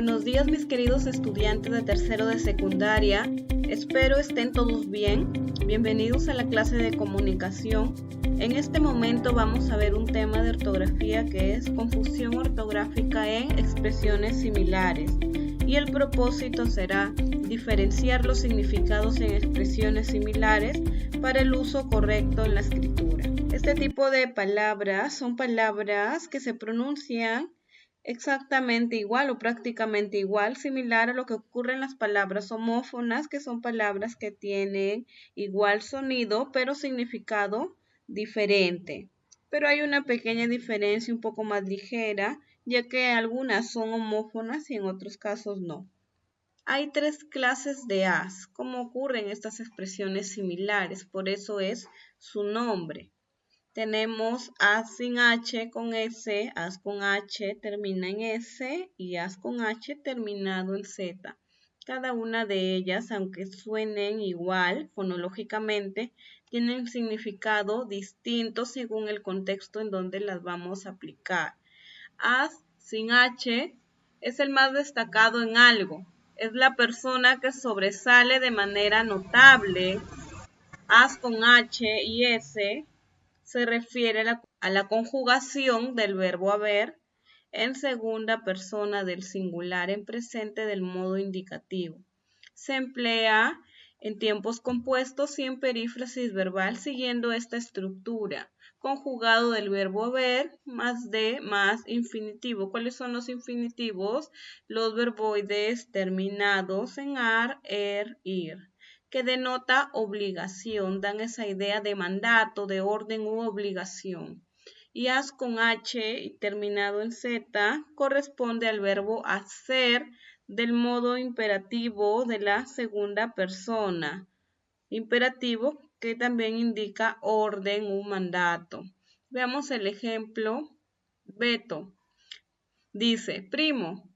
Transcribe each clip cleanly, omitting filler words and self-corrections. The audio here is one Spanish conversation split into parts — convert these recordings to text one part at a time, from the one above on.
Buenos días mis queridos estudiantes de tercero de secundaria, espero estén todos bien. Bienvenidos a la clase de comunicación. En este momento vamos a ver un tema de ortografía que es confusión ortográfica en expresiones similares y el propósito será diferenciar los significados en expresiones similares para el uso correcto en la escritura. Este tipo de palabras son palabras que se pronuncian exactamente igual o prácticamente igual, similar a lo que ocurre en las palabras homófonas, que son palabras que tienen igual sonido, pero significado diferente. Pero hay una pequeña diferencia un poco más ligera, ya que algunas son homófonas y en otros casos no. Hay tres clases de as, como ocurren estas expresiones similares, por eso es su nombre. Tenemos as sin H con S, as con H termina en S y as con H terminado en Z. Cada una de ellas, aunque suenen igual fonológicamente, tienen significado distinto según el contexto en donde las vamos a aplicar. As sin H es el más destacado en algo. Es la persona que sobresale de manera notable. As con H y S se refiere a la conjugación del verbo haber en segunda persona del singular en presente del modo indicativo. Se emplea en tiempos compuestos y en perífrasis verbal siguiendo esta estructura. Conjugado del verbo haber más de más infinitivo. ¿Cuáles son los infinitivos? Los verboides terminados en ar, ir, que denota obligación, dan esa idea de mandato, de orden u obligación. Y as con H y terminado en Z corresponde al verbo hacer del modo imperativo de la segunda persona. Imperativo que también indica orden u mandato. Veamos el ejemplo. Beto dice, primo,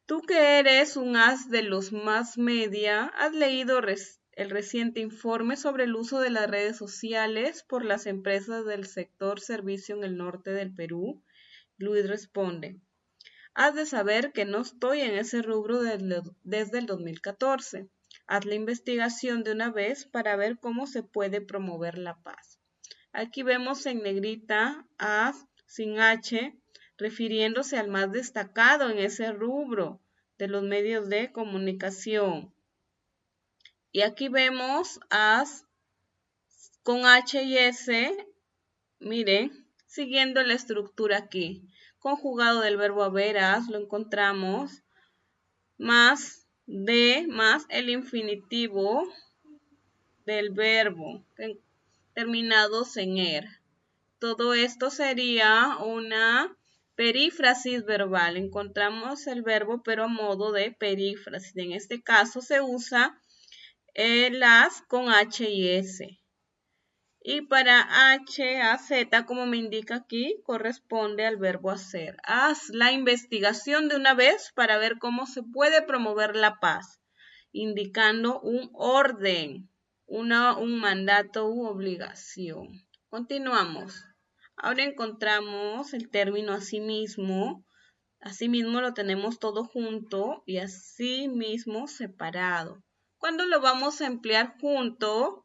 tú que eres un as de los más media, ¿has leído el reciente informe sobre el uso de las redes sociales por las empresas del sector servicio en el norte del Perú? Luis responde, has de saber que no estoy en ese rubro desde el 2014. Haz la investigación de una vez para ver cómo se puede promover la paz. Aquí vemos en negrita as sin H, refiriéndose al más destacado en ese rubro de los medios de comunicación. Y aquí vemos as con H y S, miren, siguiendo la estructura aquí. Conjugado del verbo haber, as, lo encontramos, más de, más el infinitivo del verbo, terminados en er. Todo esto sería una perífrasis verbal. Encontramos el verbo pero a modo de perífrasis. En este caso se usa el as con H y S. Y para H, A, Z, como me indica aquí, corresponde al verbo hacer. Haz la investigación de una vez para ver cómo se puede promover la paz, indicando un orden, un mandato u obligación. Continuamos. Ahora encontramos el término asimismo. Asimismo lo tenemos todo junto y asimismo separado. ¿Cuándo lo vamos a emplear junto?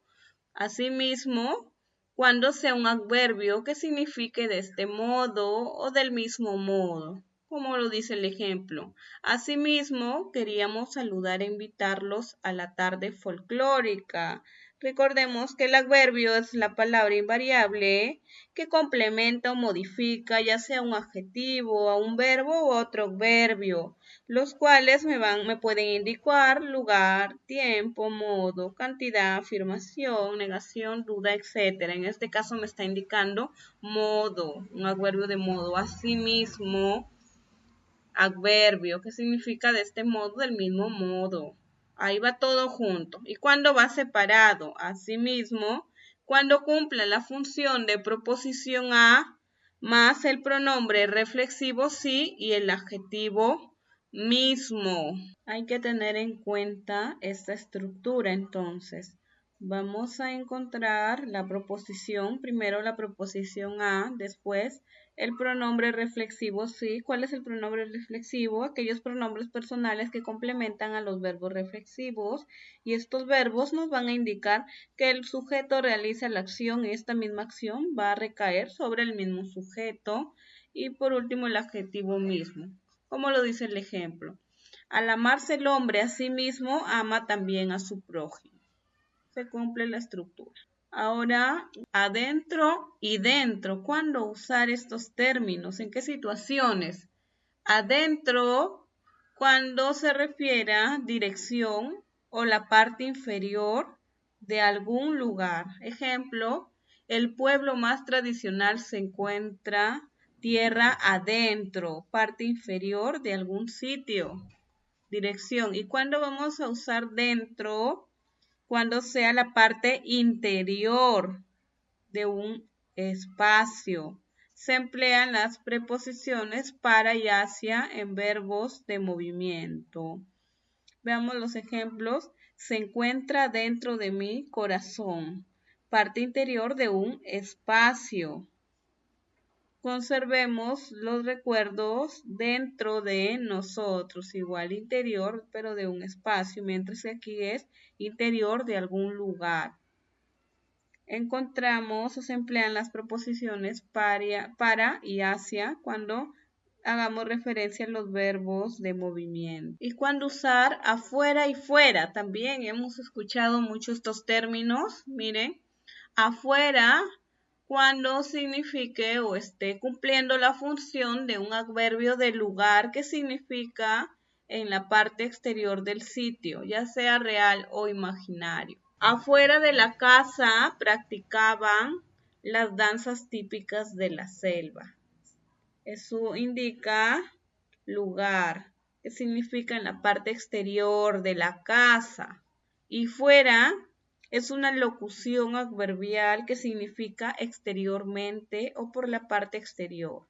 Asimismo, cuando sea un adverbio que signifique de este modo o del mismo modo, como lo dice el ejemplo. Asimismo, queríamos saludar e invitarlos a la tarde folclórica. Recordemos que el adverbio es la palabra invariable que complementa o modifica ya sea un adjetivo, a un verbo u otro adverbio, los cuales me pueden indicar lugar, tiempo, modo, cantidad, afirmación, negación, duda, etc. En este caso me está indicando modo, un adverbio de modo. Asimismo, adverbio, que significa de este modo, del mismo modo. Ahí va todo junto. ¿Y cuándo va separado? Asimismo, cuando cumple la función de proposición a más el pronombre reflexivo sí y el adjetivo mismo. Hay que tener en cuenta esta estructura entonces. Vamos a encontrar la proposición, primero la proposición a, después El pronombre reflexivo, sí. ¿Cuál es el pronombre reflexivo? Aquellos pronombres personales que complementan a los verbos reflexivos, y estos verbos nos van a indicar que el sujeto realiza la acción y esta misma acción va a recaer sobre el mismo sujeto. Y por último, el adjetivo mismo, como lo dice el ejemplo. Al amarse el hombre a sí mismo, ama también a su prójimo. Se cumple la estructura. Ahora, adentro y dentro. ¿Cuándo usar estos términos? ¿En qué situaciones? Adentro, cuando se refiere a dirección o la parte inferior de algún lugar. Ejemplo, el pueblo más tradicional se encuentra tierra adentro, parte inferior de algún sitio. Dirección. ¿Y cuándo vamos a usar dentro? Cuando sea la parte interior de un espacio. Se emplean las preposiciones para y hacia en verbos de movimiento. Veamos los ejemplos. Se encuentra dentro de mi corazón. Parte interior de un espacio. Conservemos los recuerdos dentro de nosotros, igual interior, pero de un espacio, mientras que aquí es interior de algún lugar. Encontramos o se emplean las preposiciones para y hacia cuando hagamos referencia a los verbos de movimiento. Y cuando usar afuera y fuera, también hemos escuchado mucho estos términos. Miren, afuera, cuando signifique o esté cumpliendo la función de un adverbio de lugar que significa en la parte exterior del sitio, ya sea real o imaginario. Afuera de la casa practicaban las danzas típicas de la selva. Eso indica lugar, que significa en la parte exterior de la casa. Y fuera es una locución adverbial que significa exteriormente o por la parte exterior.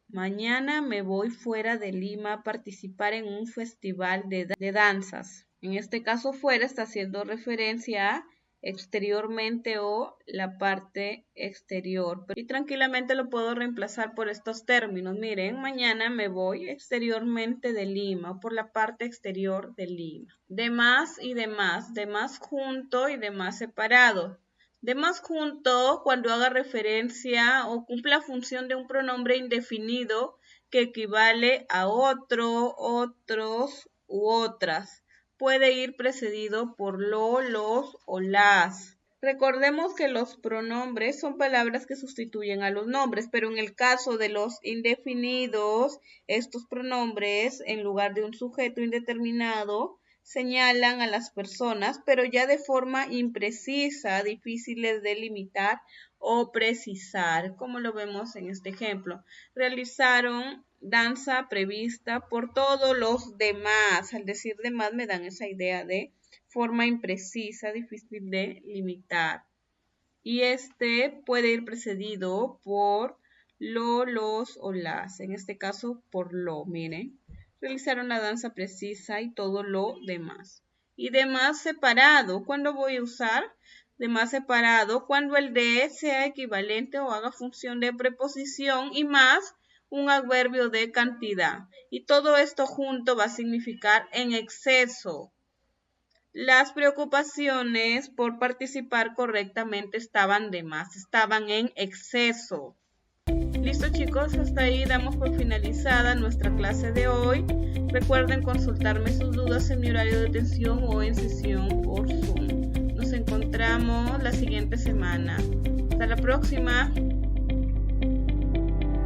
Mañana me voy fuera de Lima a participar en un festival de danzas. En este caso, fuera está haciendo referencia a exteriormente o la parte exterior. Y tranquilamente lo puedo reemplazar por estos términos. Miren, mañana me voy exteriormente de Lima o por la parte exterior de Lima. De más y de más junto y de más separado. De más junto cuando haga referencia o cumpla función de un pronombre indefinido que equivale a otro, otros u otras. Puede ir precedido por lo, los o las. Recordemos que los pronombres son palabras que sustituyen a los nombres, pero en el caso de los indefinidos, estos pronombres, en lugar de un sujeto indeterminado, señalan a las personas, pero ya de forma imprecisa, difíciles de delimitar o precisar, como lo vemos en este ejemplo. Realizaron danza prevista por todos los demás. Al decir demás me dan esa idea de forma imprecisa, difícil de limitar. Y este puede ir precedido por lo, los o las. En este caso por lo, miren. Realizaron la danza precisa y todo lo demás. Y demás separado. ¿Cuándo voy a usar demás separado? Cuando el de sea equivalente o haga función de preposición y más un adverbio de cantidad. Y todo esto junto va a significar en exceso. Las preocupaciones por participar correctamente estaban de más, estaban en exceso. Listo chicos, hasta ahí damos por finalizada nuestra clase de hoy. Recuerden consultarme sus dudas en mi horario de atención o en sesión por Zoom. Nos encontramos la siguiente semana. Hasta la próxima.